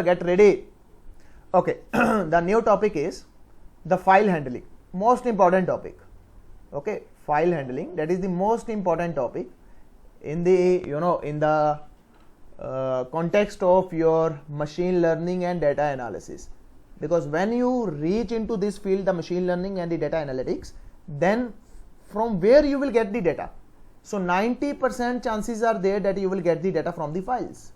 Get ready. Okay, the new topic is the file handling, most important topic. Okay, file handling, that is the most important topic in the context of your machine learning and data analysis, because when you reach into this field, the machine learning and the data analytics, then from where you will get the data? So 90% chances are there that you will get the data from the files.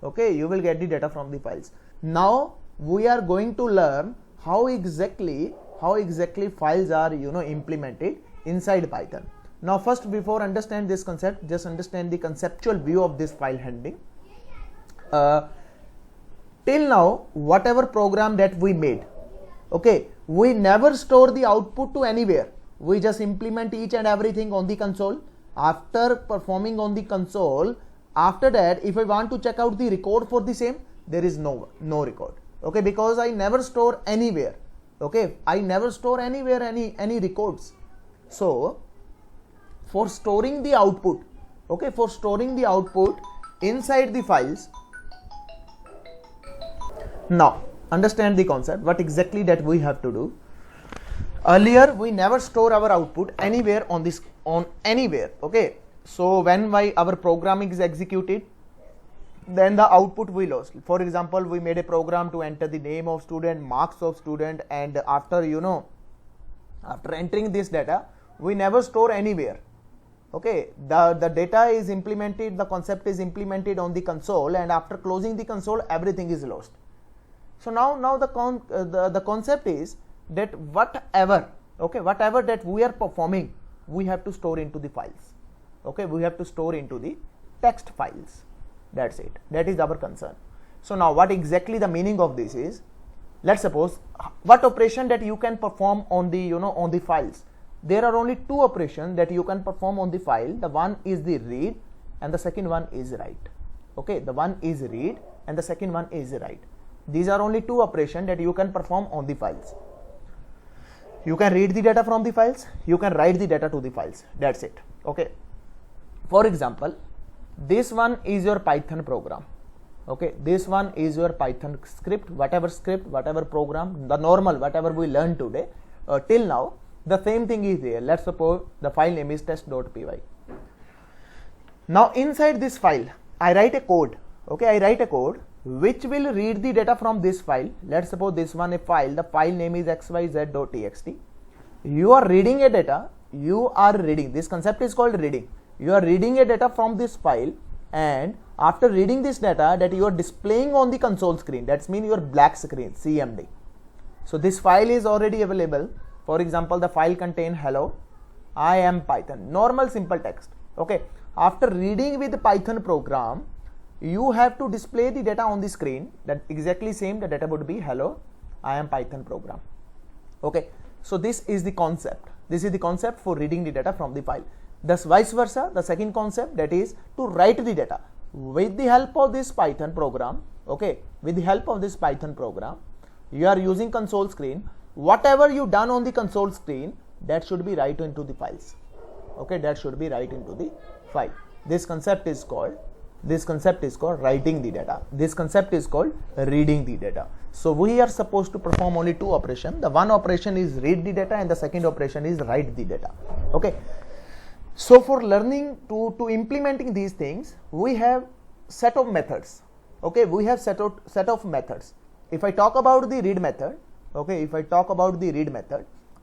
Okay, you will get the data from the files. Now we are going to learn how exactly files are implemented inside Python. Now first, before understand this concept, just understand the conceptual view of this file handling. Till now, whatever program that we made, okay, we never store the output to anywhere. We just implement each and everything on the console. After performing on the console, after that, if I want to check out the record for the same, there is no record. Okay, because I never store anywhere. Okay, I never store anywhere any records. So for storing the output, okay, for storing the output inside the files. Now understand the concept, what exactly that we have to do. Earlier we never store our output anywhere on anywhere. Okay, so when our programming is executed, then the output we lost. For example, we made a program to enter the name of student, marks of student, and after entering this data, we never store anywhere. Okay, the data is implemented, the concept is implemented on the console, and after closing the console, everything is lost. So now the concept is that whatever that we are performing, we have to store into the files. Okay, we have to store into the text files. That's it. That is our concern. So now what exactly the meaning of this is, let's suppose what operation that you can perform on the on the files. There are only two operations that you can perform on the file. The one is the read and the second one is write. Okay, the one is read and the second one is write. These are only two operations that you can perform on the files. You can read the data from the files, you can write the data to the files. That's it. Okay, for example, this one is your Python program. Okay, this one is your Python script, whatever program, the normal, whatever we learned today till now, the same thing is there. Let's suppose the file name is test.py. Now inside this file, I write a code. Okay, I write a code which will read the data from this file. Let's suppose this one a file, the file name is xyz.txt. You are reading a data, this concept is called reading. You are reading a data from this file, and after reading this data that you are displaying on the console screen, that's mean your black screen, CMD. So this file is already available. For example, the file contain hello, I am Python, normal simple text. Okay, after reading with the Python program, you have to display the data on the screen. That exactly same, the data would be hello, I am Python program. Okay, so this is the concept. This is the concept for reading the data from the file. Thus vice versa, the second concept, that is to write the data with the help of this Python program. Okay, with the help of this Python program, you are using console screen. Whatever you done on the console screen, that should be write into the files. Okay, that should be write into the file. This concept is called writing the data. This concept is called reading the data. So we are supposed to perform only two operations. The one operation is read the data and the second operation is write the data. Okay. So for learning to implementing these things, we have set of methods. Okay, we have set of methods. If I talk about the read method, okay,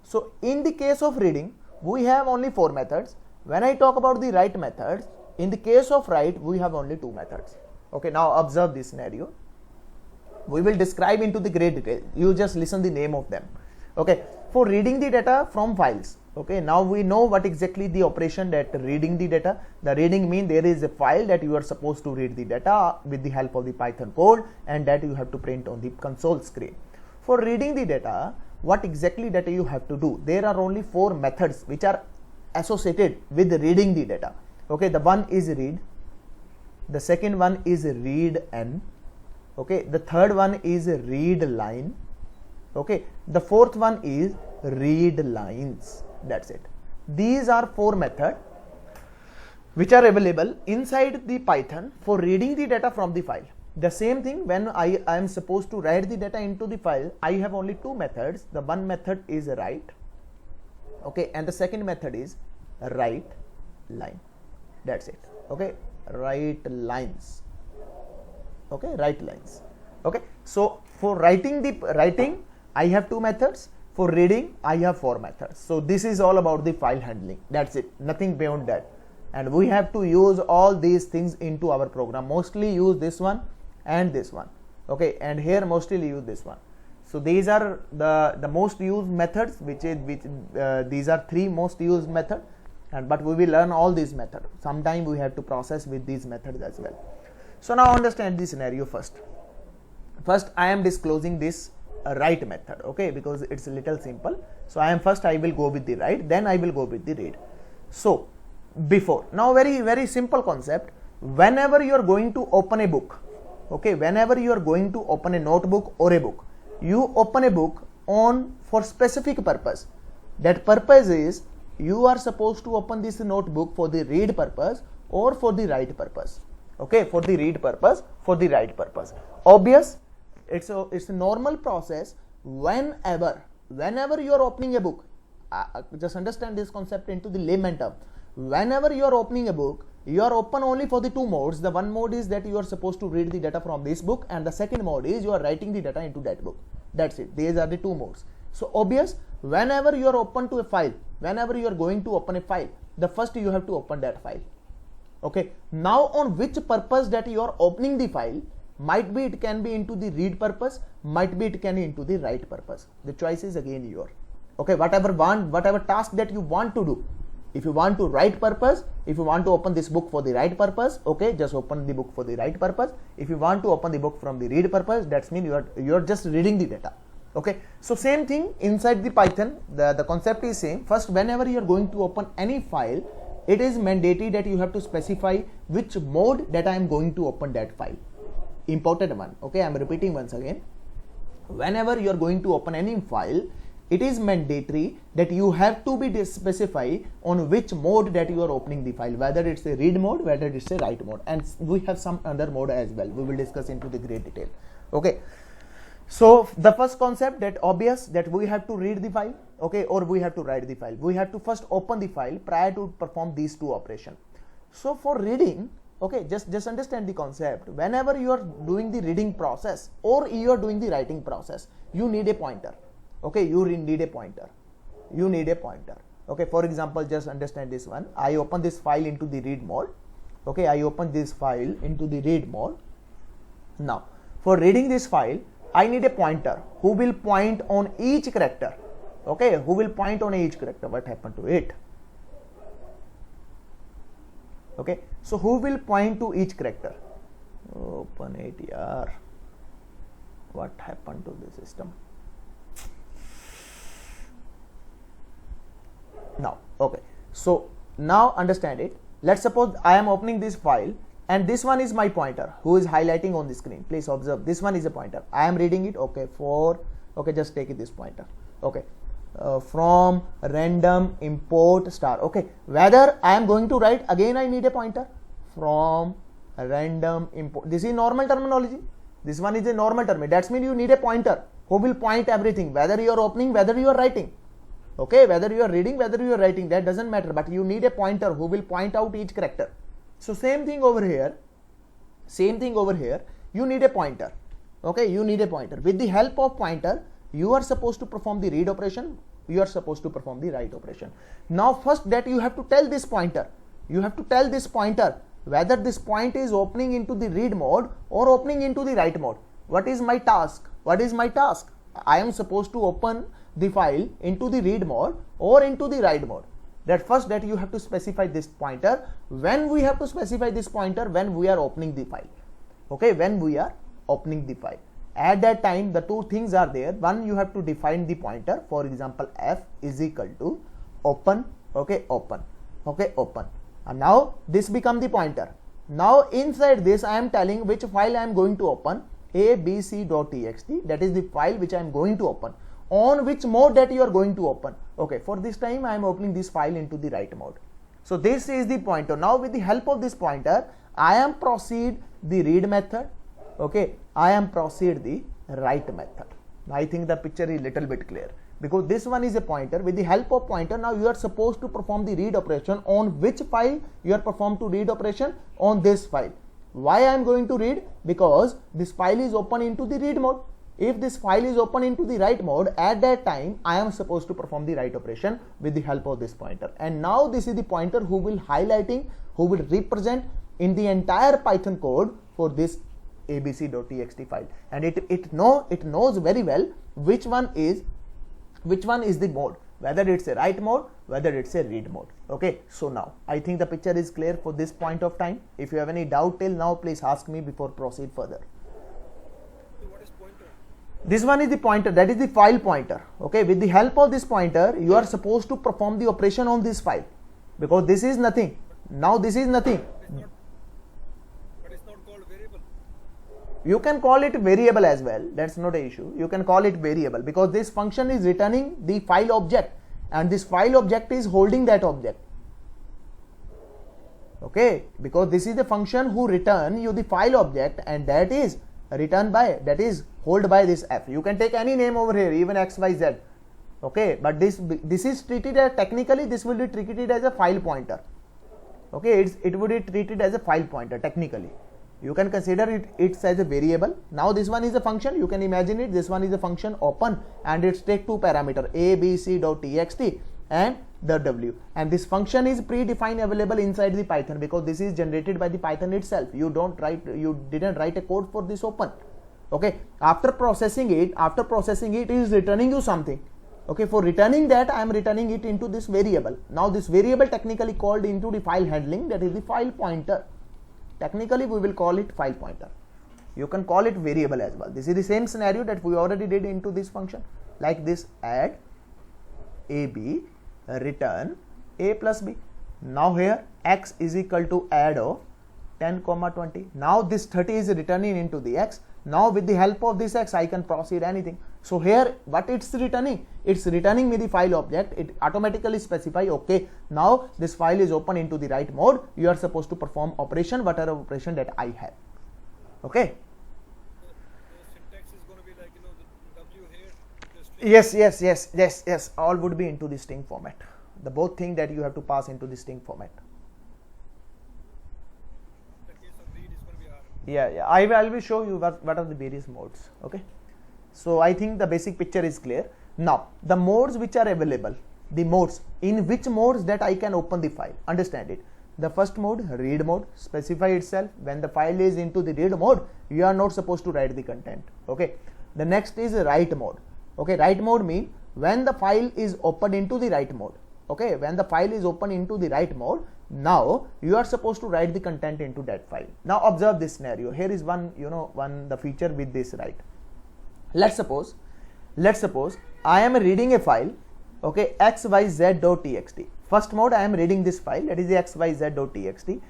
so in the case of reading, we have only 4 methods. When I talk about the write methods, in the case of write, we have only 2 methods. Okay, now observe this scenario. We will describe into the great detail. You just listen the name of them. Okay, for reading the data from files. Okay, now we know what exactly the operation that reading the data. The reading means there is a file that you are supposed to read the data with the help of the Python code, and that you have to print on the console screen. For reading the data, what exactly data you have to do? There are only 4 methods which are associated with reading the data. Okay, the one is read, the second one is read n. Okay, the third one is read line. Okay, the fourth one is read lines. That's it. These are 4 methods which are available inside the Python for reading the data from the file. The same thing when I am supposed to write the data into the file, I have only two methods. The one method is write, okay, and the second method is write line. That's it. Okay, write lines. Okay, write lines. Okay, so for writing I have two methods. For reading I have four methods. So this is all about the file handling. That's it, nothing beyond that. And we have to use all these things into our program. Mostly use this one and this one. Okay, and here mostly use this one. So these are the most used methods, these are three most used methods, and but we will learn all these methods. Sometime we have to process with these methods as well. So now understand the scenario first. First I am disclosing this write method, okay, because it's a little simple. So I will go with the write, then I will go with the read. So before, now very simple concept. Whenever you are going to open a book, okay, whenever you are going to open a notebook or a book, you open a book on for specific purpose. That purpose is you are supposed to open this notebook for the read purpose or for the write purpose. Okay, for the read purpose, for the write purpose. Obvious, it's a normal process. Whenever you are opening a book, just understand this concept into the layman term. Whenever you are opening a book, you are open only for the two modes. The one mode is that you are supposed to read the data from this book, and the second mode is you are writing the data into that book. That's it. These are the two modes. So obvious, whenever you are open to a file, whenever you are going to open a file, the first you have to open that file. Okay, now on which purpose that you are opening the file, might be it can be into the read purpose, might be it can be into the write purpose. The choice is again your. Okay, whatever task that you want to do. If you want to write purpose, if you want to open this book for the write purpose, okay, just open the book for the write purpose. If you want to open the book from the read purpose, that means you are just reading the data. Okay, so same thing inside the Python, the concept is same. First, whenever you are going to open any file, it is mandatory that you have to specify which mode that I am going to open that file. Important one. Okay, I am repeating once again. Whenever you are going to open any file, it is mandatory that you have to be specify on which mode that you are opening the file, whether it's a read mode, whether it's a write mode, and we have some other mode as well. We will discuss into the great detail. Okay, so the first concept, that obvious, that we have to read the file, okay, or we have to write the file. We have to first open the file prior to perform these two operations. So for reading, okay, just understand the concept. Whenever you are doing the reading process or you are doing the writing process, you need a pointer. Okay, you need a pointer. You need a pointer. Okay, for example, just understand this one. I open this file into the read mode. Okay, I open this file into the read mode. Now, for reading this file, I need a pointer who will point on each character. Okay, who will point on each character. What happened to it? Okay, so who will point to each character? Open it, yaar. What happened to the system? Now, okay, so now understand it. Let's suppose I am opening this file and this one is my pointer who is highlighting on the screen. Please observe, this one is a pointer. I am reading it. Okay, okay, just take it, this pointer. Okay, from random import star. Okay, whether I am going to write, again I need a pointer from random import. This is normal terminology. This one is a normal term. That means you need a pointer who will point everything, whether you are opening, whether you are writing. Okay, whether you are reading, whether you are writing, that doesn't matter, but you need a pointer who will point out each character. So same thing over here, you need a pointer. Okay, you need a pointer. With the help of pointer, you are supposed to perform the read operation, you are supposed to perform the write operation. Now first that you have to tell this pointer, whether this point is opening into the read mode or opening into the write mode. What is my task? I am supposed to open the file into the read mode or into the write mode. That first that you have to specify this pointer. When we have to specify this pointer? When we are opening the file. Okay, when we are opening the file. At that time the two things are there. One, you have to define the pointer. For example, f is equal to open. Okay, open. Okay, open. And now this become the pointer. Now inside this I am telling which file I am going to open. abc.txt, that is the file which I am going to open. On which mode that you are going to open. Okay, for this time I am opening this file into the write mode. So this is the pointer. Now with the help of this pointer, I am proceed the read method, okay, I am proceed the write method. I think the picture is little bit clear, because this one is a pointer. With the help of pointer, now you are supposed to perform the read operation on which file you are performed to read operation on this file. Why I am going to read? Because this file is open into the read mode. If this file is open into the write mode, at that time I am supposed to perform the write operation with the help of this pointer. And now this is the pointer who will highlighting, who will represent in the entire Python code for this abc.txt file, and it knows very well which one is the mode, whether it's a write mode, whether it's a read mode. Okay, so now I think the picture is clear for this point of time. If you have any doubt till now, please ask me before proceed further. So what is pointer? This one is the pointer, that is the file pointer. Okay, with the help of this pointer, you are supposed to perform the operation on this file, because this is nothing. Now this is nothing. But it's not called variable. You can call it variable as well, that's not an issue. You can call it variable because this function is returning the file object, and this file object is holding that object. Okay, because this is the function who return you the file object, and that is returned by, that is hold by this f. You can take any name over here, even xyz. Okay, but this is treated as, technically this will be treated as a file pointer. Okay, it would be treated as a file pointer technically. You can consider it as a variable. Now this one is a function, you can imagine it, this one is a function open, and it's take two parameter abc.txt and the w, and this function is predefined available inside the Python, because this is generated by the Python itself. You didn't write a code for this open. Okay, after processing it is returning you something. Okay, for returning that I am returning it into this variable. Now this variable technically called into the file handling, that is the file pointer. Technically we will call it file pointer. You can call it variable as well. This is the same scenario that we already did into this function, like this add ab return a plus b. Now here x is equal to add of 10, 20. Now this 30 is returning into the x. Now with the help of this x I can proceed anything. So here what it's returning? It's returning me the file object. It automatically specify, okay, now this file is open into the write mode. You are supposed to perform operation, whatever operation that I have. Okay. The syntax is going to be like, the w here. Yes. All would be into the string format. The both thing that you have to pass into the string format. The case of read is going to be R. Yeah. I will show you what are the various modes. Okay. So I think the basic picture is clear. Now the modes which are available, the modes in which modes that I can open the file. Understand it. The first mode, read mode, specify itself. When the file is into the read mode, you are not supposed to write the content. Okay. The next is write mode. Okay. Write mode means when the file is opened into the write mode. Okay. When the file is open into the write mode, now you are supposed to write the content into that file. Now observe this scenario. Here is one, the feature with this write. Let's suppose I am reading a file, okay, xyz.txt. First mode, I am reading this file, that is the xyz.txt.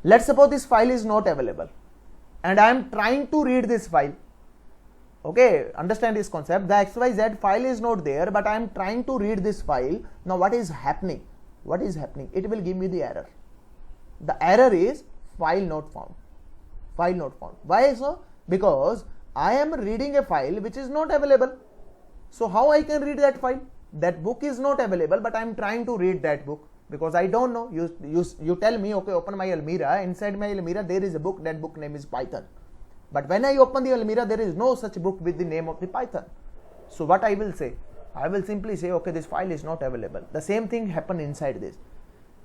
Let's suppose this file is not available and I am trying to read this file. Okay, understand this concept. The xyz file is not there, but I am trying to read this file. Now what is happening? It will give me the error. The error is file not found. Why so? Because I am reading a file which is not available. So how I can read that file? That book is not available, but I am trying to read that book because I don't know. You tell me, okay, open my Almira. Inside my Almira there is a book. That book name is Python. But when I open the Almira, there is no such book with the name of the Python. So what I will say? I will simply say, okay, this file is not available. The same thing happen inside this.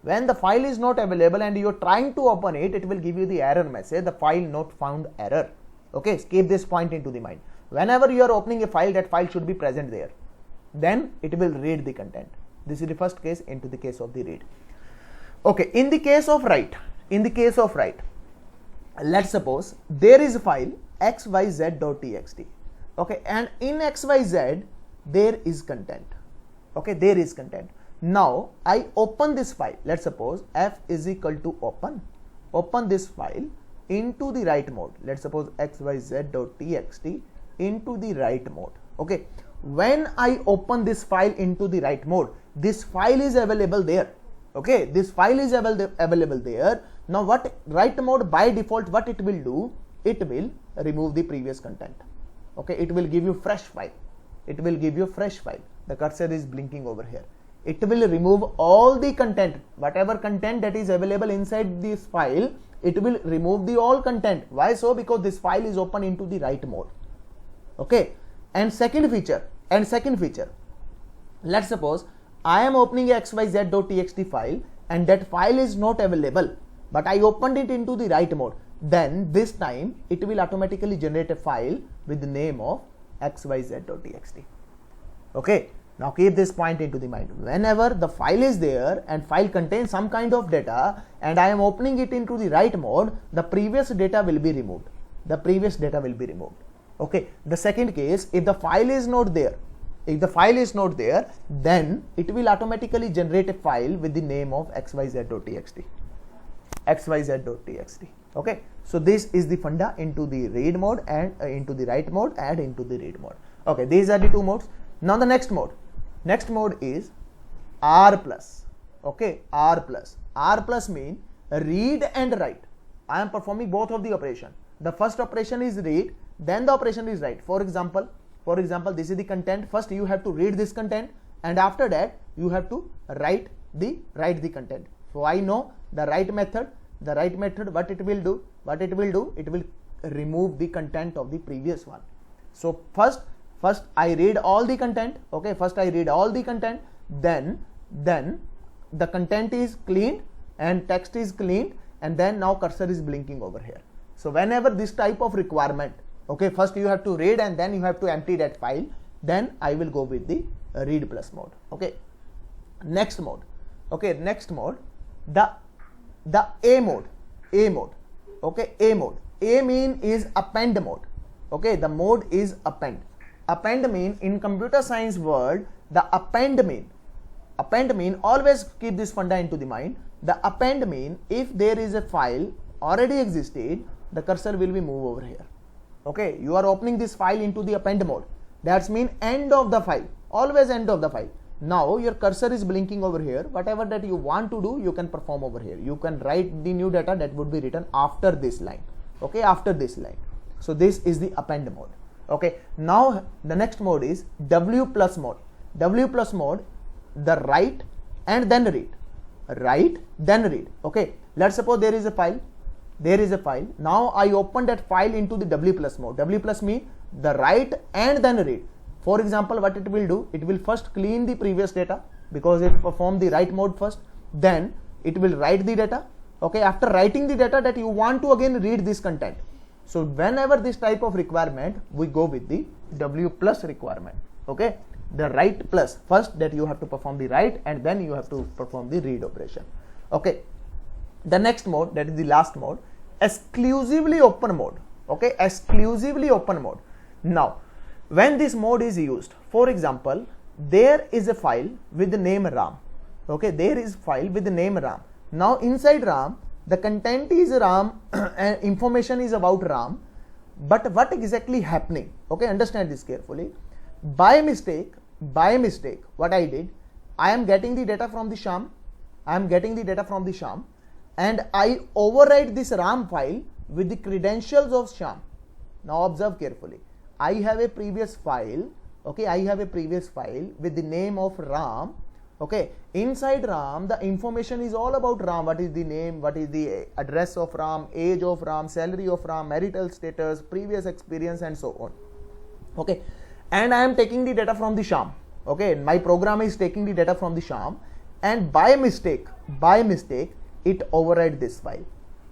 When the file is not available and you are trying to open it, it will give you the error message, the file not found error. Okay, keep this point into the mind. Whenever you are opening a file, that file should be present there. Then it will read the content. This is the first case into the case of the read. Okay, in the case of write, let's suppose there is a file xyz.txt. Okay, and in xyz there is content. Okay, there is content. Now I open this file. Let's suppose f is equal to open this file into the write mode. Let's suppose xyz.txt into the write mode. Okay, when I open this file into the write mode, this file is available there. Okay, this file is available there. Now what write mode by default, what it will do, it will remove the previous content. Okay, it will give you fresh file. It will give you fresh file. The cursor is blinking over here. It will remove all the content, whatever content that is available inside this file. It will remove the all content. Why so? Because this file is open into the write mode. Okay, and second feature, let's suppose I am opening a xyz.txt file and that file is not available, but I opened it into the write mode. Then this time it will automatically generate a file with the name of xyz.txt. Okay, now keep this point into the mind. Whenever the file is there and file contains some kind of data and I am opening it into the write mode, the previous data will be removed. Okay, the second case, if the file is not there, then it will automatically generate a file with the name of xyz.txt. Okay, so this is the funda into the read mode and into the write mode and into the read mode. Okay, these are the two modes. Now the next mode is R+. Okay, R+. R+ mean read and write. I am performing both of the operation. The first operation is read, then the operation is write. For example, this is the content. First you have to read this content, and after that you have to write the content. So I know the write method, what it will do, it will remove the content of the previous one. So first I read all the content. Okay, then the content is cleaned and text is cleaned, and then now cursor is blinking over here. So whenever this type of requirement, okay, first you have to read and then you have to empty that file, then I will go with the read plus mode. Okay, next mode, the A mode. Okay, A mean is append mode. Okay, the mode is append. Append mean in computer science world, the append mean, always keep this funda into the mind. The append mean if there is a file already existed, the cursor will be moved over here. Okay, you are opening this file into the append mode. That's mean end of the file, always end of the file. Now your cursor is blinking over here. Whatever that you want to do, you can perform over here. You can write the new data that would be written after this line. Okay, after this line. So this is the append mode. Okay, now the next mode is W plus mode. W plus mode, the write and then read. Okay, let's suppose there is a file. Now I open that file into the W plus mode. W plus mean the write and then read. For example, what it will do, it will first clean the previous data because it performed the write mode first. Then it will write the data. Okay, after writing the data that you want to again read this content. So whenever this type of requirement, we go with the W plus requirement. Okay, the write plus, first that you have to perform the write and then you have to perform the read operation. Okay, the next mode, that is the last mode, exclusively open mode. Okay, exclusively open mode. Now when this mode is used, for example, there is a file with the name RAM. Okay, there is file with the name RAM. Now inside RAM, the content is RAM and information is about RAM, but what exactly happening? Okay, understand this carefully. By mistake, what I did, I am getting the data from the sham, and I overwrite this RAM file with the credentials of sham. Now observe carefully. I have a previous file. Okay, with the name of RAM. Okay, inside RAM, the information is all about RAM. What is the name, what is the address of RAM, age of RAM, salary of RAM, marital status, previous experience, and so on. Okay, and I am taking the data from the sham. Okay, my program is taking the data from the sham, and by mistake, it override this file.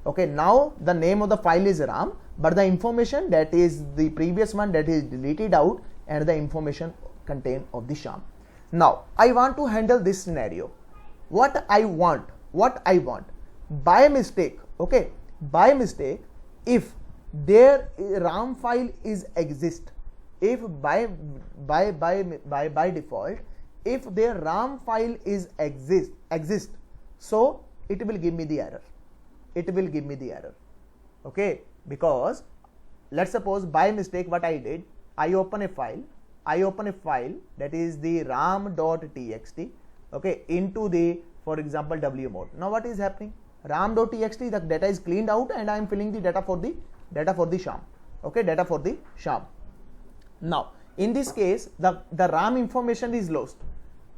Okay, now the name of the file is RAM, but the information, that is the previous one, that is deleted out, and the information contained of the sham. Now I want to handle this scenario. What I want by mistake, okay, if their RAM file is exist, if by default, if their RAM file is exist, so it will give me the error. Okay, because let's suppose by mistake what I did, I open a file that is the ram.txt, okay, into the, for example, W mode. Now what is happening? ram.txt, the data is cleaned out and I am filling the data for the data for the sham. Okay, data for the sham. Now in this case the RAM information is lost,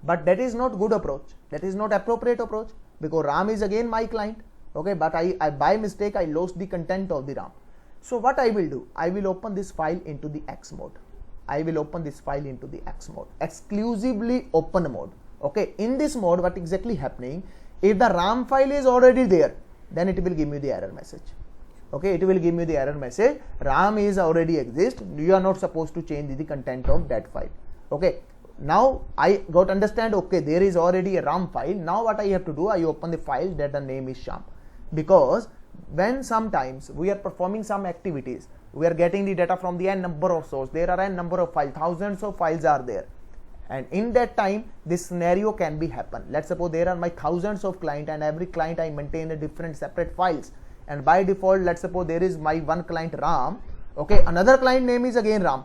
but that is not good approach, that is not appropriate approach, because RAM is again my client. Okay, but I by mistake I lost the content of the RAM. So what I will do, I will open this file into the X mode. I will open this file into the X mode, exclusively open mode. Okay, in this mode what exactly happening, if the RAM file is already there, then it will give me the error message. Okay, it will give me the error message, RAM is already exist, you are not supposed to change the content of that file. Okay, now I got understand, okay, there is already a RAM file. Now what I have to do, I open the file that the name is sham, because when sometimes we are performing some activities, we are getting the data from the n number of source, there are n number of files, thousands of files are there, and in that time this scenario can be happen. Let's suppose there are my thousands of client, and every client I maintain a different separate files, and by default let's suppose there is my one client RAM. Okay, another client name is again RAM,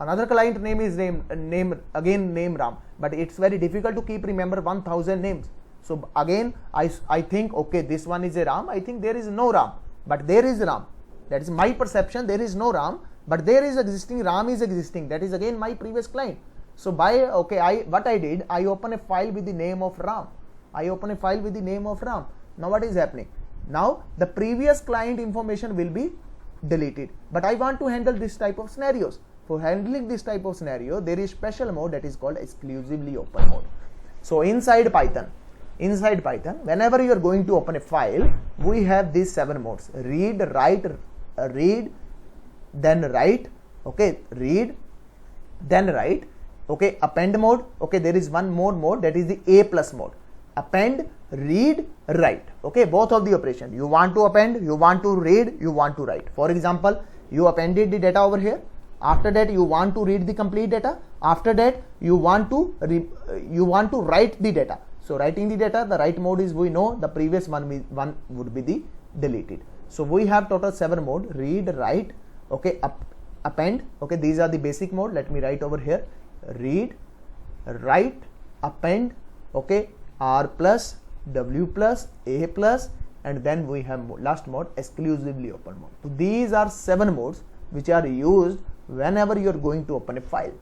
another client name is name RAM, but it's very difficult to keep remember 1000 names. So again I think, okay, this one is a RAM, I think there is no RAM, but there is RAM. That is my perception, there is no RAM, but there is existing, RAM is existing, that is again my previous client. So by, okay, what I did, I open a file with the name of RAM. I open a file with the name of RAM. Now what is happening? Now the previous client information will be deleted, but I want to handle this type of scenarios. For handling this type of scenario, there is special mode that is called exclusively open mode. So inside Python, whenever you are going to open a file, we have these 7 modes: read, write, then write. Okay, read, then write. Okay, append mode. Okay, there is one more mode, that is the A plus mode. Append, read, write. Okay, both of the operation. You want to append, you want to read, you want to write. For example, you appended the data over here. After that, you want to read the complete data. After that, you want to write the data. So writing the data, the write mode is, we know, the previous one would be the deleted. So we have total 7 mode: read, write, okay, append. Okay, these are the basic mode. Let me write over here: read, write, append. Okay, R plus, W plus, A plus, and then we have last mode, exclusively open mode. So these are 7 modes which are used whenever you are going to open a file.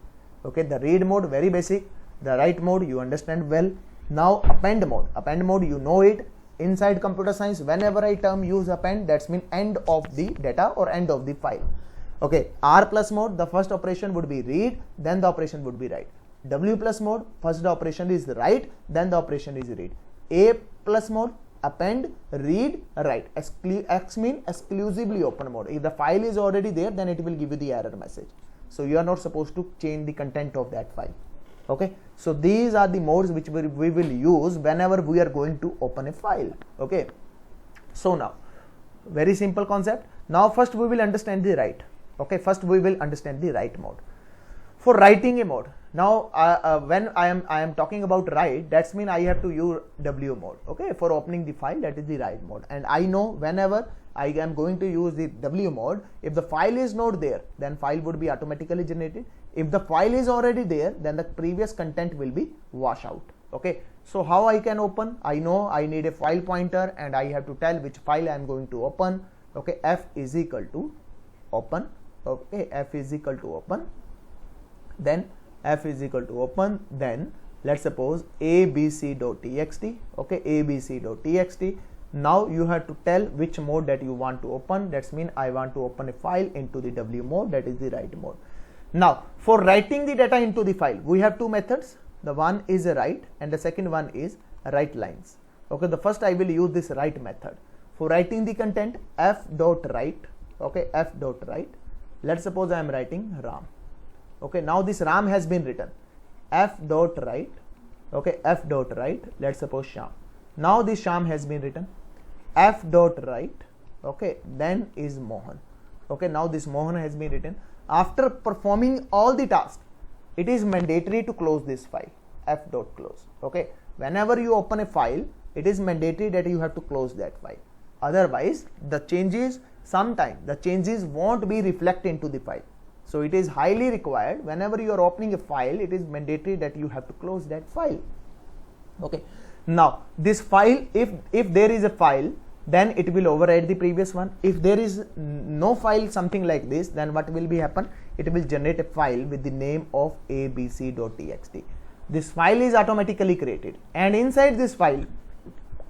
Okay, the read mode, very basic. The write mode you understand well. Now append mode, you know it. Inside computer science, whenever I term use append, that's mean end of the data or end of the file. Okay, R plus mode, the first operation would be read, then the operation would be write. W plus mode, first the operation is write, then the operation is read. A plus mode, append, read, write. X mean exclusively open mode. If the file is already there, then it will give you the error message. So you are not supposed to change the content of that file. Okay, so these are the modes which we will use whenever we are going to open a file. Okay, so now very simple concept. Now first we will understand the write. Okay, first we will understand the write mode. For writing a mode, now when I am talking about write, that's mean I have to use W mode. Okay, for opening the file, that is the write mode. And I know whenever I am going to use the W mode, if the file is not there, then file would be automatically generated. If the file is already there, then the previous content will be washed out. Okay, so how I can open? I know I need a file pointer and I have to tell which file I am going to open. Okay, F is equal to open. Okay, F is equal to open. Then F is equal to open. Then let's suppose abc.txt. Okay, abc.txt. Now you have to tell which mode that you want to open. That's mean I want to open a file into the W mode, that is the write mode. Now for writing the data into the file, we have 2 methods. The one is a write and the second one is write lines. Okay, the first I will use this write method. For writing the content, f.write. Okay, f.write. Let's suppose I am writing RAM. Okay, now this RAM has been written. F.write. Okay, f.write. Let's suppose sham. Now this sham has been written. F.write. Okay, then is Mohan. Okay, now this Mohan has been written. After performing all the tasks, it is mandatory to close this file. F.close. Okay, whenever you open a file, it is mandatory that you have to close that file. Otherwise, the changes, sometimes the changes won't be reflected into the file. So it is highly required whenever you are opening a file, it is mandatory that you have to close that file. Okay, now this file, if there is a file then it will override the previous one. If there is no file something like this, then what will be happen? It will generate a file with the name of abc.txt. This file is automatically created, and inside this file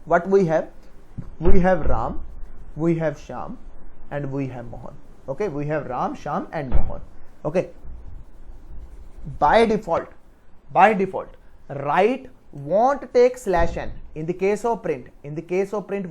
what we have? We have Ram, we have Sham, and we have Mohan. Okay, we have Ram, Sham, and Mohan. Okay, by default, write won't take /n. In the case of print,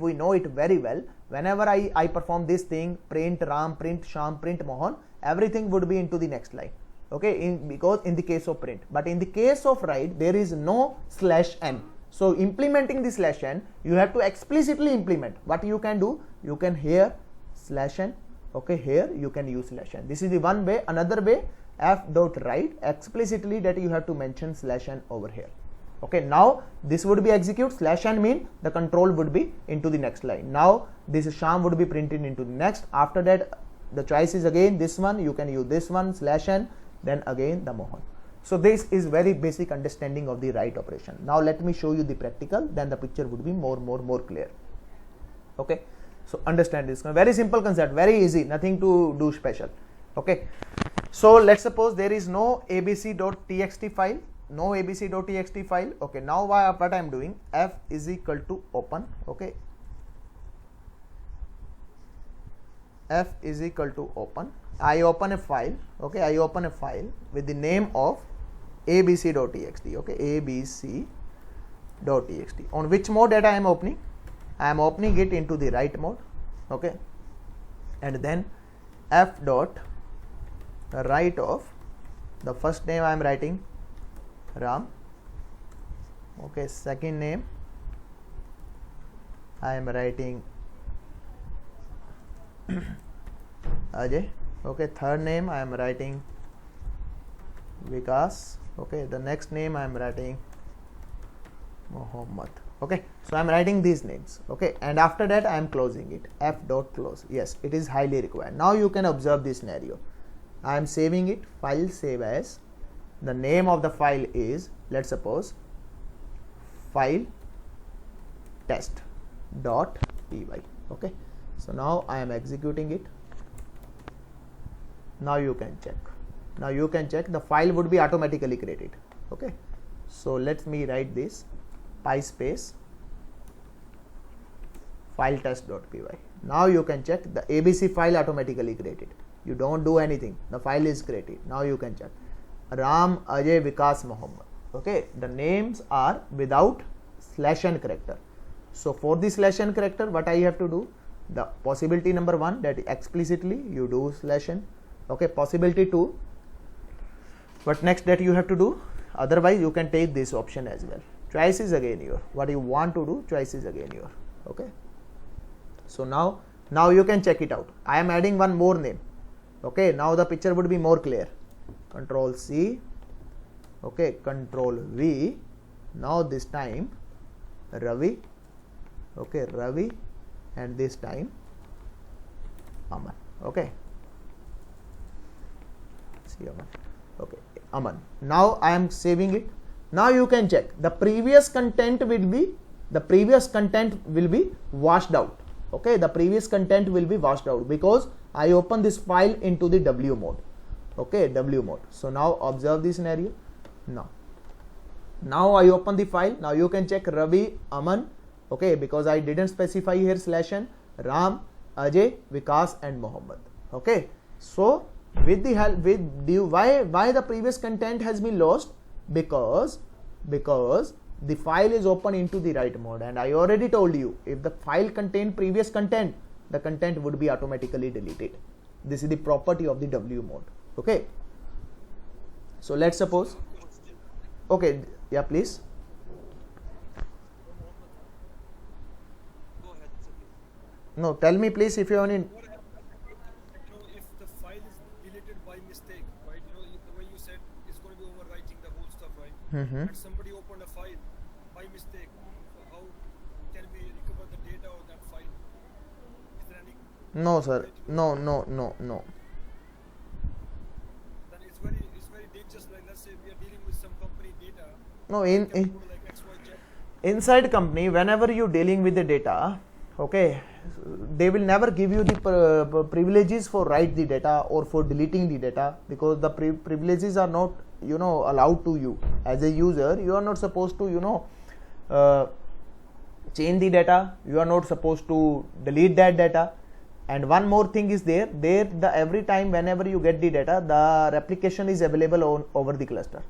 we know it very well. Whenever I perform this thing, print Ram, print Sham, print Mohan, everything would be into the next line. Okay, because in the case of print, but in the case of write, there is no /n. So implementing the /n, you have to explicitly implement. What you can do? You can here /n. Okay, here you can use /n. This is the one way. Another way, f.write explicitly that you have to mention /n over here. Okay, now this would be execute. /n mean the control would be into the next line. Now this Sham would be printed into the next. After that, the choice is again this one. You can use this one /n, then again the Mohan. So this is very basic understanding of the write operation. Now let me show you the practical, then the picture would be more clear. Okay, so understand this. Very simple concept, very easy, nothing to do special. Okay, so let's suppose there is no abc.txt file, Okay, now what I am doing, f is equal to open. Okay, f is equal to open. I open a file. Okay, I open a file with the name of abc.txt. Okay, abc.txt. On which mode that I am opening? I am opening it into the write mode. Okay, and then f dot write of the first name I am writing Ram. Okay, second name I am writing Ajay. Okay, third name I am writing Vikas. Okay, the next name I am writing Mohammed. Okay, so I am writing these names. Okay, and after that I am closing it, f dot close. Yes, it is highly required. Now you can observe this scenario. I am saving it, file save as. The name of the file is, let's suppose, file test.py. Okay, so now I am executing it. Now you can check. The file would be automatically created. Okay, so let me write this py space file test.py. Now you can check the abc file automatically created. You don't do anything, the file is created. Now you can check Ram, Ajay, Vikas, Mohammed. Okay, the names are without /n character. So for the /n character, what I have to do? The possibility number 1, that explicitly you do /n. Okay, possibility 2, what next that you have to do? Otherwise you can take this option as well. Choice is again your, what you want to do, choice is again your. Okay, so now you can check it out. I am adding one more name. Okay, now the picture would be more clear. Control C. Okay, Control V. Now this time Ravi. Okay, Ravi, and this time Aman. Okay, see Aman. Okay, Aman. Now I am saving it. Now you can check the previous content will be washed out. Okay, the previous content will be washed out because I open this file into the W mode. Okay, W mode. So now observe the scenario. Now I open the file. Now you can check Ravi, Aman. Okay, because I didn't specify here /n, Ram, Ajay, Vikas, and Mohammed. Okay, so with the help why the previous content has been lost? Because the file is open into the write mode, and I already told you if the file contained previous content, the content would be automatically deleted. This is the property of the W mode. Okay, so let's suppose. Okay, yeah, please. No, tell me please if you have any. What happens, if the file is deleted by mistake, right? The way you said it's going to be overwriting the whole stuff, right? And somebody opened a file by mistake. So how can we recover the data of that file? Is there any? No, sir. No. Then it's very dangerous. Like let's say we are dealing with some company data. No, Like XYZ. inside company, whenever you dealing with the data, okay, they will never give you the privileges for write the data or for deleting the data, because the privileges are not, you know, allowed to you as a user. You are not supposed to, you know, change the data. You are not supposed to delete that data. And one more thing is there the every time whenever you get the data, the replication is available over the cluster.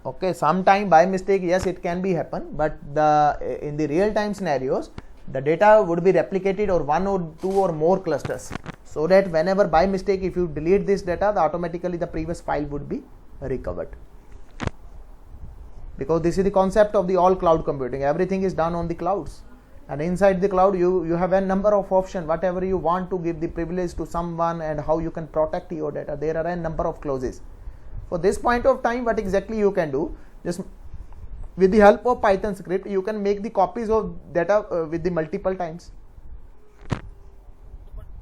Okay, sometime by mistake, yes, it can be happen, but in the real time scenarios, the data would be replicated over 1 or 2 or more clusters, so that whenever by mistake if you delete this data, automatically the previous file would be recovered. Because this is the concept of the all cloud computing. Everything is done on the clouds, and inside the cloud you have a number of options. Whatever you want to give the privilege to someone and how you can protect your data, there are a number of clauses. For this point of time, what exactly you can do, just with the help of Python script, you can make the copies of data with the multiple times. But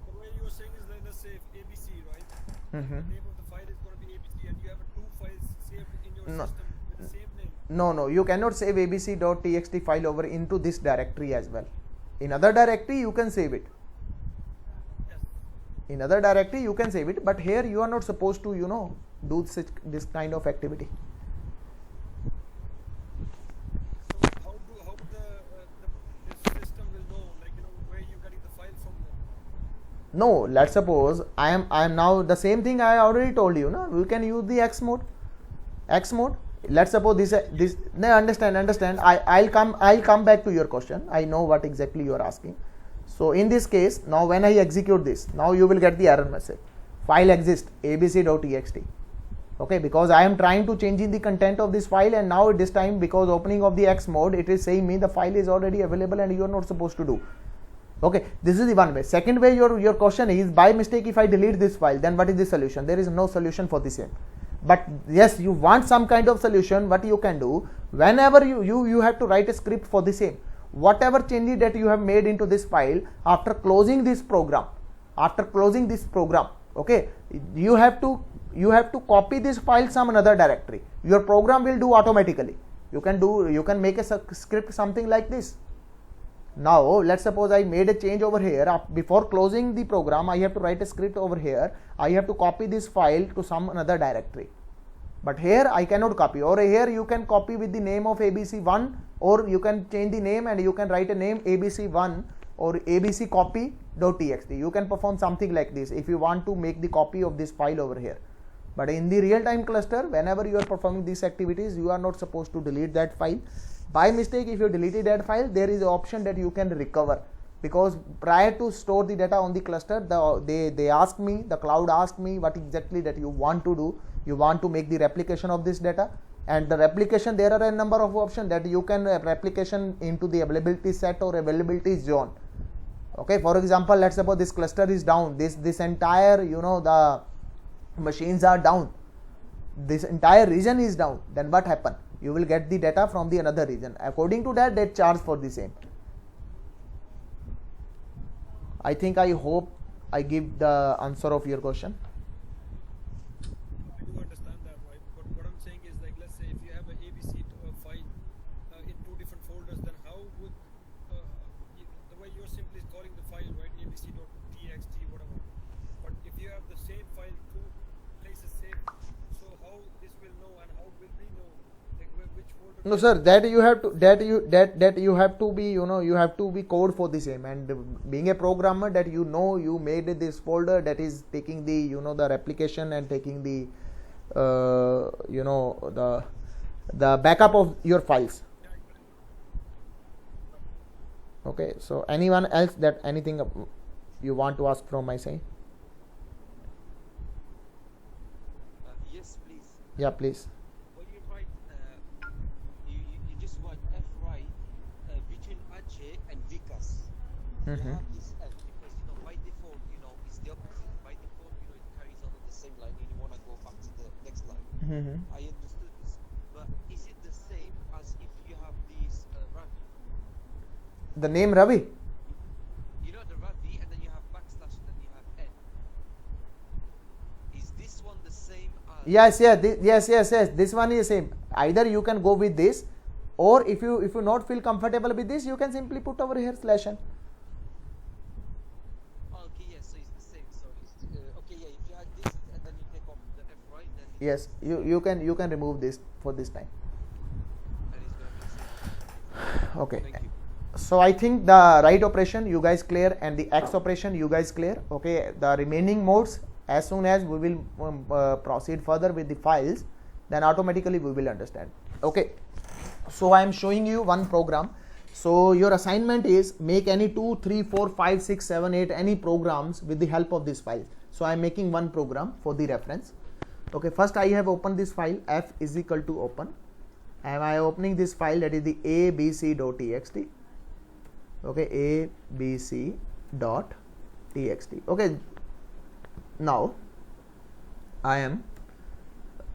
the way you were saying is, let's say ABC, right? The name of the file is going to be ABC, and you have 2 files saved in your No. system with the same name. No, you cannot save abc.txt file over into this directory as well. In other directory you can save it. Yes. In other directory you can save it, but here you are not supposed to, you know, do this kind of activity. So how this system will know, like, you know, where you're getting the file from then? No, let's suppose I am now the same thing I already told you. No, we can use the X mode. Let's suppose this. No, understand. I'll come back to your question. I know what exactly you are asking. So in this case, now when I execute this, now you will get the error message. File exists abc.txt. Okay, because I am trying to change in the content of this file, and now this time, because opening of the X mode, it is saying me the file is already available and you are not supposed to do. Okay, this is the one way. Second way, your question is, by mistake if I delete this file, then what is the solution? There is no solution for the same. But yes, you want some kind of solution. What you can do, whenever you have to write a script for the same. Whatever changes that you have made into this file after closing this program, okay, you have to copy this file some another directory. Your program will do automatically. You can make a script something like this. Now let's suppose I made a change over here. Before closing the program, I have to write a script over here. I have to copy this file to some another directory. But here I cannot copy, or here you can copy with the name of abc1, or you can change the name and you can write a name abc1 or abccopy.txt. You can perform something like this if you want to make the copy of this file over here. But in the real time cluster, whenever you are performing these activities, you are not supposed to delete that file. By mistake, if you deleted that file, there is an option that you can recover, because prior to store the data on the cluster, they asked me, the cloud asked me what exactly that you want to do. You want to make the replication of this data, and the replication, there are a number of options that you can replication into the availability set or availability zone. Okay, for example, let's suppose this cluster is down, this entire, you know, the machines are down, this entire region is down, then what happen? You will get the data from the another region. According to that, they charge for the same. I hope I give the answer of your question. I do understand that, right? But what I'm saying is, like, let's say if you have an ABC file in 2 different folders, then how would the way you're simply calling the file, right, abc.txt, whatever. But if you have the same file 2 places saved, so how this will know, and how will we know, like, which folder? No, sir, that you have to be, you know, you have to be code for the same. And being a programmer, that you know, you made this folder that is taking the, you know, the replication and taking the you know, the backup of your files. Okay, so anyone else, that anything you want to ask from my side? Yes, please. Yeah, please. When you write, you just write F between Ajay and Vikas. You have this F because, you know, by default, you know, it's the opposite. By default, you know, it carries on the same line and you want to go back to the next line. I understood this, but is it the same as if you have these Ravi? The name Ravi? You know the Ravi, and then you have backslash, and then you have N. Is this one the same as? Yes. This one is same. Either you can go with this, or if you not feel comfortable with this, you can simply put over here /n. Okay, yes, so it's the same. So it's okay, yeah. If you add this and then you take off the F, right? Then Yes, you can remove this for this time. then it's gonna be the same. Okay. Thank you. So I think the right operation you guys clear, and the X operation you guys clear. Okay, the remaining modes, as soon as we will proceed further with the files, then automatically we will understand. Okay, so I am showing you one program. So your assignment is make any 2, 3, 4, 5, 6, 7, 8 any programs with the help of this file. So I am making one program for the reference. Okay, first I have opened this file, f is equal to open, and I am opening this file, that is the abc.txt. Okay, abc.txt. okay, now I am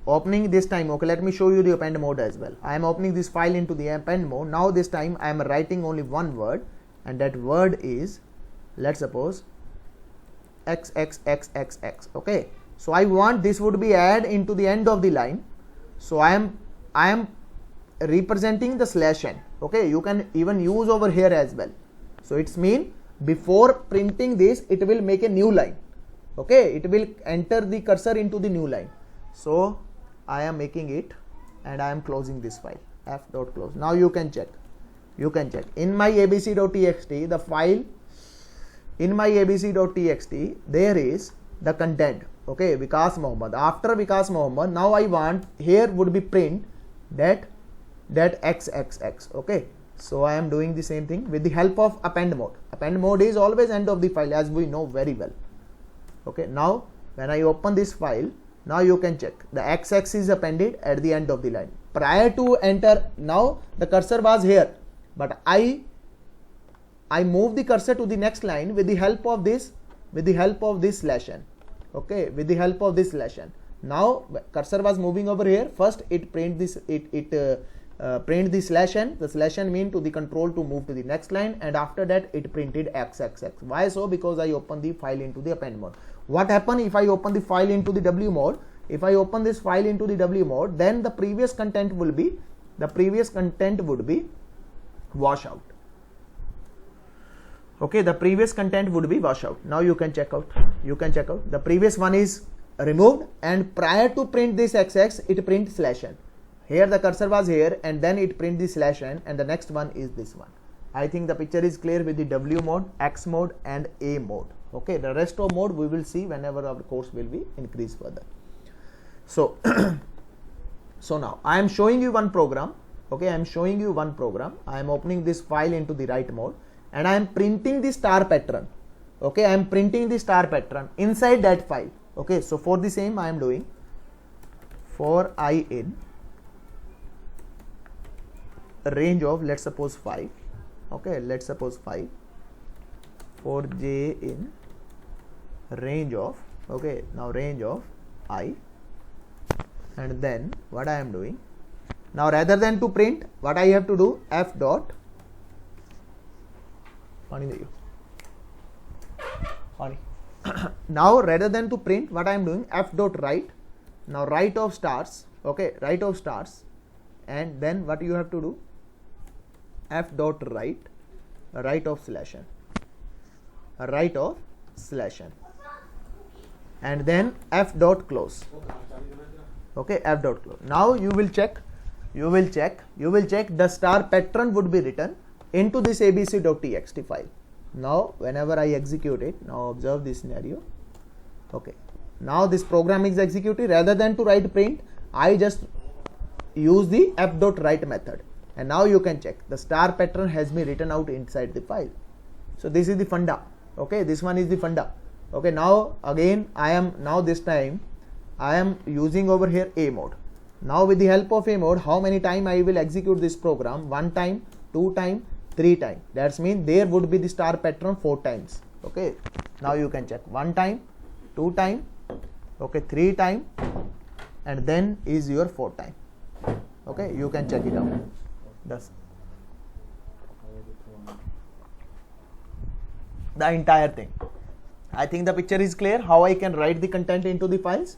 opening this time. Okay, let me show you the append mode as well. I am opening this file into the append mode. Now this time I am writing only one word, and that word is, let's suppose, xxxxx. Okay, so I want this would be add into the end of the line. So I am representing the /n. Okay, you can even use over here as well. So it's mean before printing this, it will make a new line. Okay, it will enter the cursor into the new line. So I am making it, and I am closing this file, f.close. Now you can check. In my abc.txt, the file, in my abc.txt, there is the content. Okay, Vikas Mohammed. After Vikas Mohammed, now I want here would be print that xxx. Okay, so I am doing the same thing with the help of append mode. Append mode is always end of the file, as we know very well. Okay, now when I open this file, now you can check the xx is appended at the end of the line. Prior to enter, now the cursor was here, but I move the cursor to the next line with the help of this /n. Okay, with the help of this /n. Now cursor was moving over here. First it print this, print the /n. The /n mean to the control to move to the next line, and after that it printed xxx. Why so? Because I open the file into the append mode. What happen if I open the file into the W mode? If I open this file into the W mode, then the previous content would be wash out. Okay, the previous content would be wash out. Now you can check out. The previous one is removed, and prior to print this xx, it print /n. Here the cursor was here, and then it print the /n, and the next one is this one. I think the picture is clear with the W mode, X mode, and A mode. Okay, the rest of mode we will see whenever our course will be increased further. So so now I am showing you one program. Okay, I am showing you one program. I am opening this file into the write mode, and I am printing the star pattern. Okay, I am printing the star pattern inside that file. Okay, so for the same I am doing for I in range of, let's suppose 5. Okay, let's suppose 5. For j in range of, okay, now range of I, and then what I am doing now, rather than to print, what I have to do, f dot now rather than to print, what I am doing, f dot write. Now write of stars. Okay, write of stars, and then what you have to do, f dot write of /n, and then f dot close. Okay, f dot close. Now you will check the star pattern would be written into this abc.txt file. Now whenever I execute it, now observe this scenario. Okay, now this program is executed. Rather than to write print, I just use the f dot write method, and now you can check the star pattern has been written out inside the file. So this is the funda. Okay, this one is the funda. Okay, now again this time I am using over here A mode. Now with the help of A mode, how many time I will execute this program? 1 time, 2 time, 3 time. That's mean there would be the star pattern 4 times. Okay, now you can check 1 time, 2 time, okay, 3 time, and then is your 4 time. Okay, you can check it out. Thus the entire thing. I think the picture is clear how I can write the content into the files.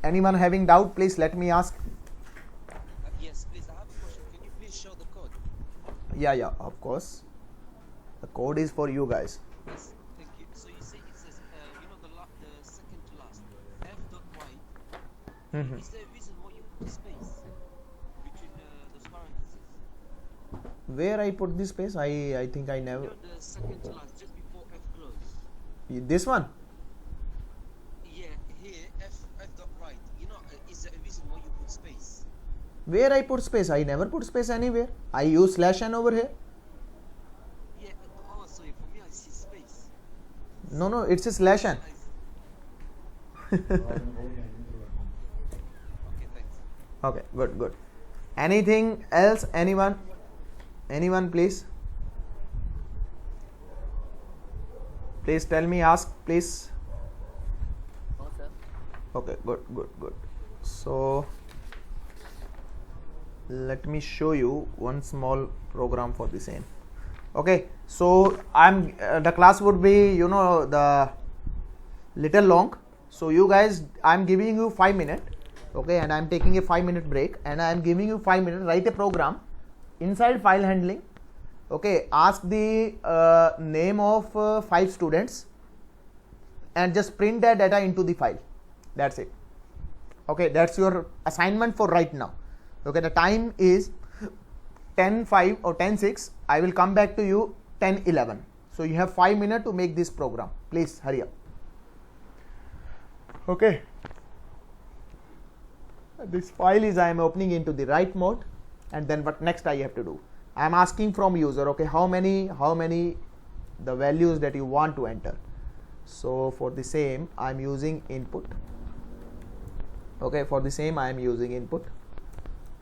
Anyone having doubt, please let me ask. Yes, Yeah, of course. The code is for you guys. Yes, thank you. So you say it says, the second to last, f dot right. Mhm. Is there a reason why you put a space between those parentheses? Where I put this space? I think I never. The second to last, just before f close. This one. Yeah, here f dot right. Is there a reason why you put space? Where I put space? I never put space anywhere. I use /n over here. Yeah. Oh, sorry. For me, I see space. No, it's a /n. Okay, thanks. Okay, good. Anything else? Anyone, please? Please tell me, ask, please. No, sir. Okay, good. So, let me show you one small program for the same. Okay, so the class would be, the little long. So you guys, I'm giving you 5 minutes. Okay, and I'm taking a 5-minute break, and I'm giving you 5 minutes. Write a program inside file handling. Okay, ask the name of 5 students and just print that data into the file. That's it. Okay, that's your assignment for right now. Okay, the time is 10:05 or 10:06. I will come back to you 10:11. So you have 5 minutes to make this program. Please hurry up. Okay. This file is I am opening into the write mode, and then what next I have to do? I am asking from user, okay, how many the values that you want to enter. So for the same I am using input. Okay, for the same I am using input.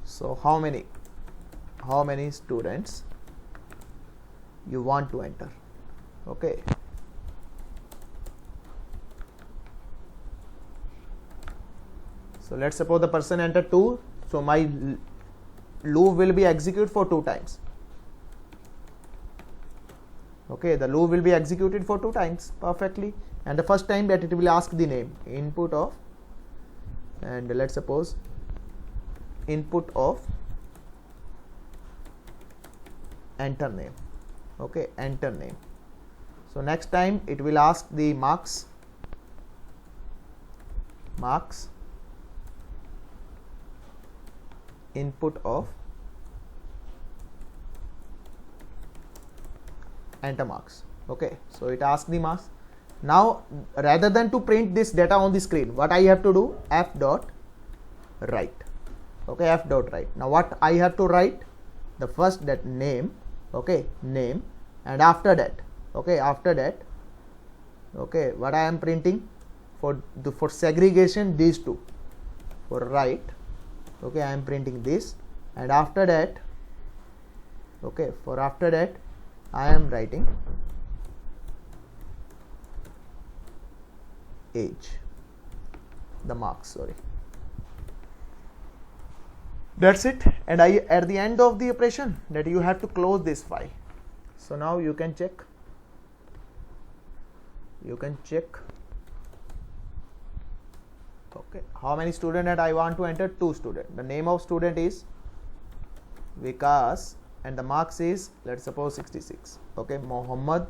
So how many students you want to enter? Okay. So let's suppose the person entered 2. So my loop will be executed for 2 times. Okay, the loop will be executed for 2 times perfectly. And the first time that it will ask the name, input of, and let's suppose input of enter name. Okay, enter name. So next time it will ask the marks input of enter marks. Okay, so it asks the marks. Now rather than to print this data on the screen, what I have to do? F dot write. Okay, F dot write. Now what I have to write? The first that name. Okay, name, and after that, okay, what I am printing for segregation, these two. For write, okay, I am printing this, and after that, okay, I am writing age, the marks, sorry. That's it. And at the end of the operation that you have to close this file. So now you can check. Okay, how many students that I want to enter? 2 students. The name of student is Vikas, and the marks is, let's suppose 66. Okay, Mohammed.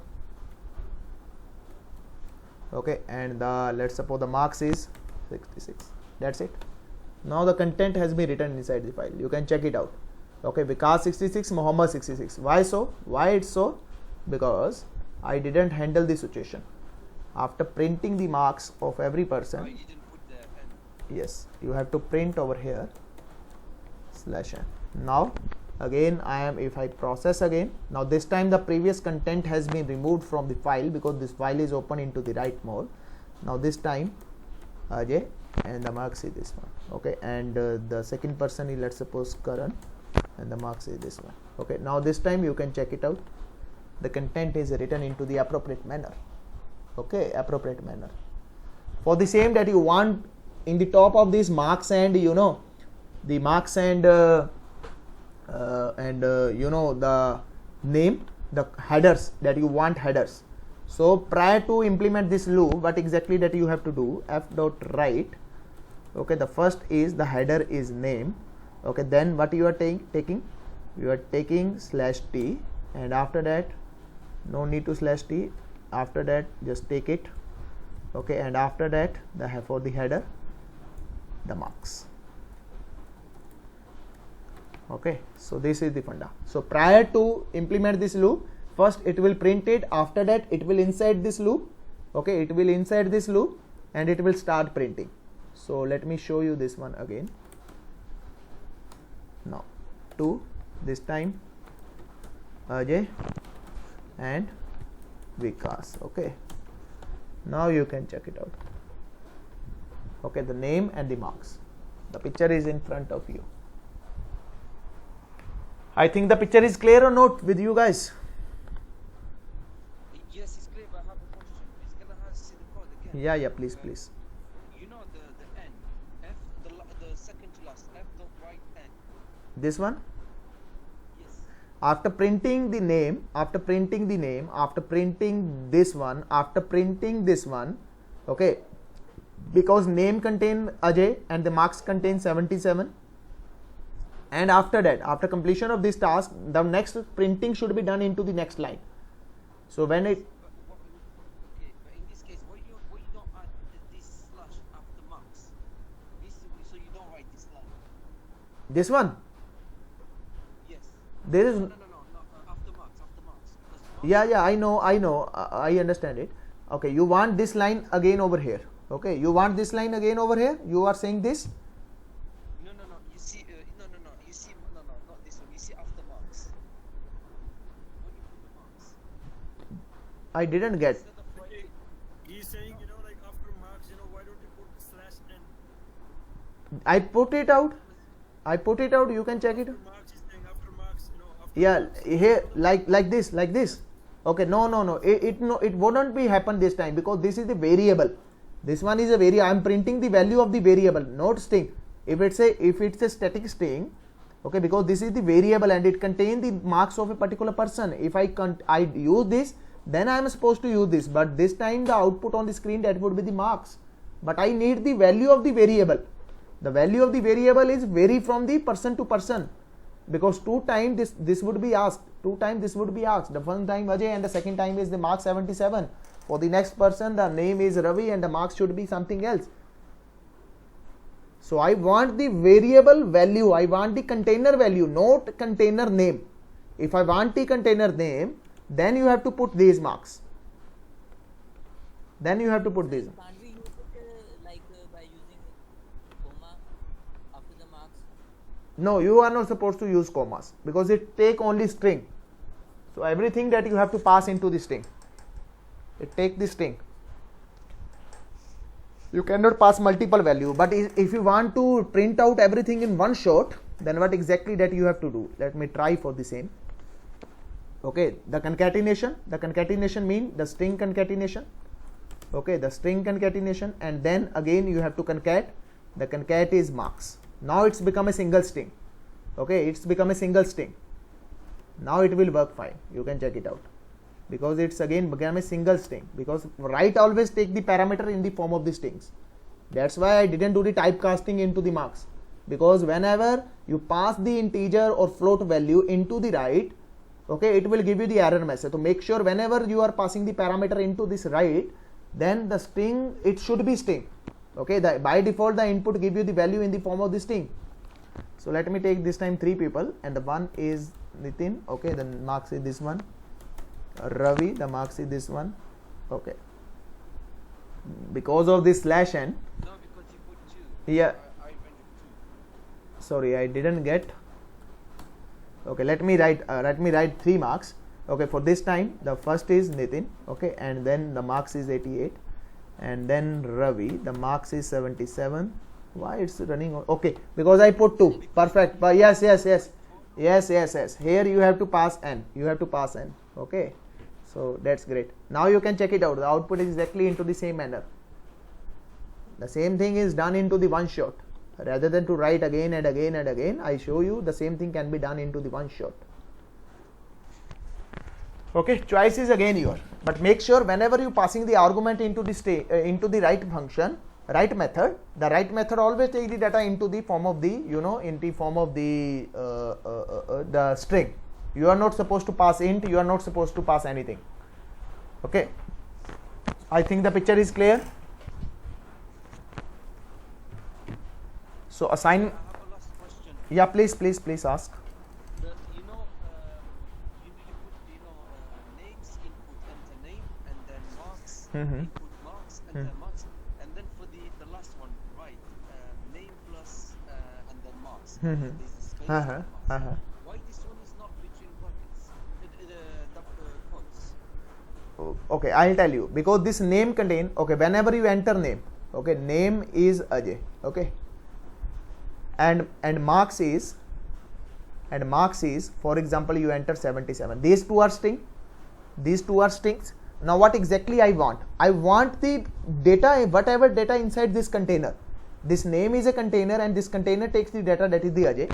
Okay, and let's suppose the marks is 66. That's it. Now the content has been written inside the file. You can check it out. Okay, Vikas 66, Mohammed 66. Why so? Why it's so? Because I didn't handle the situation. After printing the marks of every person, I didn't put the n. yes, you have to print over here /n. Now again if I process again, now this time the previous content has been removed from the file because this file is open into the write mode. Now this time Ajay, and the marks is this one. Okay, and the second person is, let's suppose, Karan, and the marks is this one. Okay, now this time you can check it out. The content is written into the appropriate manner. Okay, appropriate manner. For the same that you want in the top of these marks, and the marks and the name, the headers that you want headers. So prior to implement this loop, what exactly that you have to do? F dot write. Okay, the first is the header is name. Okay, then what you are taking? you are taking slash t, and after that no need to slash t, after that just take it, okay, and after that for the header the marks. Okay, so this is the funda. So prior to implement this loop, first it will print it, after that it will inside this loop, okay, it will inside this loop and it will start printing. So let me show you this one again. Now 2, this time Ajay and Vikas. Okay, now you can check it out. Okay, the name and the marks, the picture is in front of you. I think the picture is clear or not with you guys? Yes, it's clear, but I have a question. Please, can I see the code again? Yeah, please, please. You know the N, F, the second to last, F dot right N. This one? Yes. After printing the name, after printing this one, after printing this one, okay, because name contain Ajay and the marks contain 77, and after that, after completion of this task, the next printing should be done into the next line. So when it, Okay, but in this case, why you don't add this slash after marks? So you don't write this line. this one, Yes. there is, No, after marks. Because yeah, I know, I understand it. Okay, you want this line again over here. Okay, you want this line again over here. You are saying this. No. You see, You see, not this one. You see after marks. When you put the marks. I didn't get. Instead of writing, He's saying, like after marks, why don't you put the slash n? I put it out. You can check it. After marks, he's saying after marks, after Yeah, marks. here like this. Okay, no. It wouldn't be happen this time because this is the variable. This one is a variable. I am printing the value of the variable, not string. If it's a static string, okay, because this is the variable and it contains the marks of a particular person. If I use this, then I am supposed to use this. But this time the output on the screen, that would be the marks. But I need the value of the variable. The value of the variable is vary from the person to person, because 2 times this would be asked. 2 times this would be asked. The first time Ajay and the second time is the mark 77. For the next person, the name is Ravi and the marks should be something else. So I want the variable value. I want the container value, not container name. If I want the container name, then you have to put these marks. Then you have to put these. Can't we use it by using comma after the marks? No, you are not supposed to use commas because it take only string. So everything that you have to pass into the string, it take the string. You cannot pass multiple value. But if you want to print out everything in one shot, then what exactly that you have to do? Let me try for the same. Okay, the concatenation mean the string concatenation. Okay, the string concatenation, and then again you have to concat. The concat is marks. Now it's become a single string. Okay, it's become a single string. Now it will work fine. You can check it out, because it's again become a single string, because write always take the parameter in the form of the strings. That's why I didn't do the typecasting into the marks, because whenever you pass the integer or float value into the write, okay, it will give you the error message. So make sure whenever you are passing the parameter into this write, then the string, it should be string. Okay, by default the input give you the value in the form of the string. So let me take this time 3 people, and the one is Nitin. Okay, the marks is this one. Ravi, the marks is this one. Okay, because of this slash n. no, because you put 2. Yeah, I went 2. sorry, I didn't get. Okay, let me write 3 marks. Okay, for this time the first is Nitin. Okay, and then the marks is 88, and then Ravi, the marks is 77. Why it's running? Okay, because I put 2. Perfect. But yes. Here you have to pass n. Okay, so that's great. Now you can check it out. The output is exactly into the same manner. The same thing is done into the one shot. Rather than to write again and again and again, I show you the same thing can be done into the one shot. Okay, choice is again yours, but make sure whenever you passing the argument into the write function, right method, the right method always take the data into the form of the, you know, in the form of the string. You are not supposed to pass int, you are not supposed to pass anything. Okay, I think the picture is clear. So assign, I have a last question. yeah, please ask. The, you know, you put, names input, enter name, and then marks, Mhm. input marks, enter marks, and then for the last one, right, name plus, and then marks. Mhm. This is space Uh-huh, and marks. uh-huh. Why this one is not between brackets? The quotes. Okay, I'll tell you, because this name contain, okay, whenever you enter name, okay, name is Ajay, okay, and marks is, for example, you enter 77. These two are string, these two are strings. Now what exactly I want the data, whatever data inside this container. This name is a container, and this container takes the data, that is the Ajay,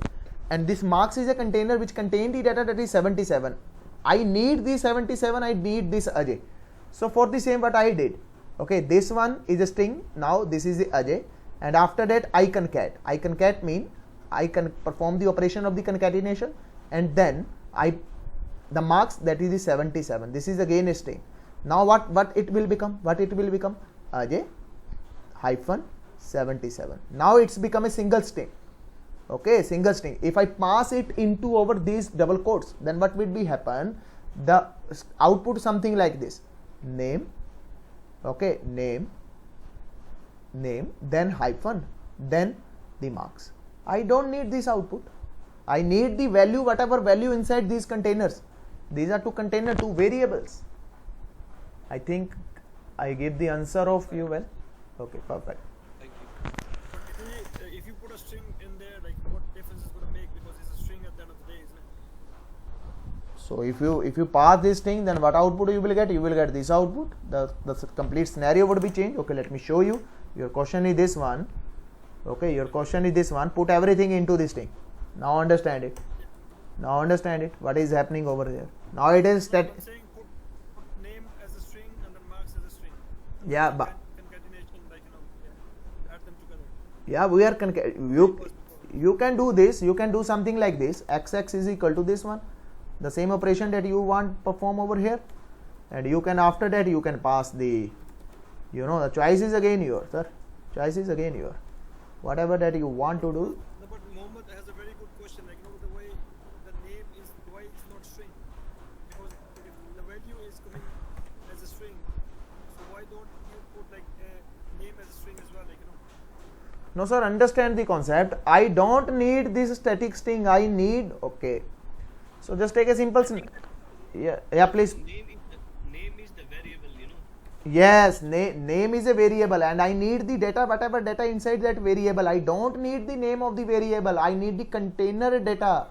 and this marks is a container which contain the data, that is 77. I need the 77, I need this Ajay. So for the same, what I did, okay, this one is a string, now this is the Ajay, and after that I concat mean I can perform the operation of the concatenation, and then the marks, that is the 77. This is again a string. Now what it will become? Ajay hyphen 77. Now it's become a single string. Okay, single string. If I pass it into over these double quotes, then what will be happen? The output something like this: name, okay, name, then hyphen, then the marks. I don't need this output. I need the value, whatever value inside these containers. These are two variables. I think I gave the answer of you well. Okay, perfect. Thank you. But if you put a string in there, like what difference is going to make, because it's a string at the end of the day, isn't it? So if you pass this thing, then what output you will get? You will get this output. The complete scenario would be changed. Okay, let me show you. Your question is this one. Okay, your question is this one. Put everything into this thing. Now understand it. What is happening over there? Now it is that. I'm saying put name as a string and then marks as a string. Yeah, but Concatenation, like, add them together. yeah, we are you can do this. You can do something like this. Xx is equal to this one. The same operation that you want perform over here, and you can, after that you can pass the, the choice is again yours, sir. Choice is again yours. Whatever that you want to do. No, but Mohammed has a very good question. Like, the way the name is, why it's not string? Because if the value is coming as a string, so why don't you put like name as a string as well? Like, No, sir, understand the concept. I don't need this static string. I need, okay. So just take a simple, yeah, please. Name is the variable, Yes, name is a variable, and I need the data, whatever data inside that variable. I don't need the name of the variable. I need the container data.